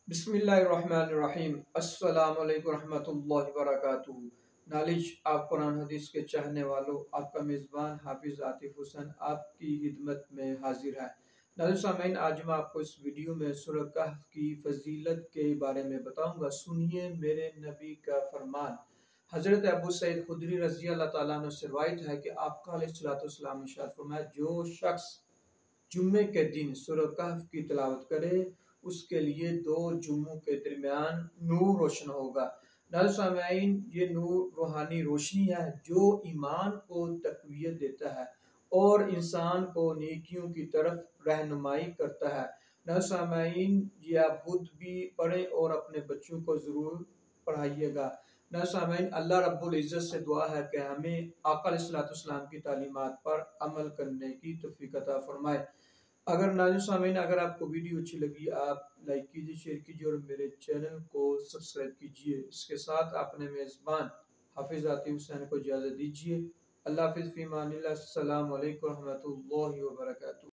बिस्मिल्लाहिर्रहमानिर्रहीम। अस्सलामु अलैकुम रहमतुल्लाहि व बरकातुहू। नॉलेज आप कुरान हदीस के चाहने वालों, आपका मेज़बान हाफिज़ आतिफ हुसैन आपकी खिदमत में हाजिर है। नाज़रीन सामीन, आज मैं आपको इस वीडियो में सूरह कहफ की फजीलत के बारे में बताऊंगा। सुनिए मेरे नबी का फरमान। हज़रत अबू सईद खुदरी रज़ी अल्लाह ताला अन्हु से रिवायत है कि आपका अलैहिस्सलाम ने इरशाद फरमाया, जो शख्स जुम्मे के दिन सूरह कहफ की तिलावत करे उसके लिए दो जुम्मों के दरमियान नूर रोशन होगा। नाज़रीन सामीन, ये नूर रूहानी रोशनी है जो ईमान को तक़वियत देता है और इंसान को नेकियों की तरफ रहनुमाई करता है। नाज़रीन सामीन, ये आप खुद भी पढ़ें और अपने बच्चों को ज़रूर पढ़ाइएगा। नाज़रीन सामीन, अल्लाह रब्बुल इज़्ज़त से दुआ है कि हमें आका अलैहिस्सलाम की तालीमात पर अमल करने की तौफ़ीक अता फरमाए। अगर नाज़रीन सामीन, अगर आपको वीडियो अच्छी लगी आप लाइक कीजिए, शेयर कीजिए और मेरे चैनल को सब्सक्राइब कीजिए। इसके साथ अपने मेज़बान हाफिज़ आतिफ हुसैन को इजाज़त दीजिए। अल्लाह हाफ़िज़ फ़ी अमानिल्लाह। अस्सलामु अलैकुम रहमतुल्लाहि व बरकातुहू।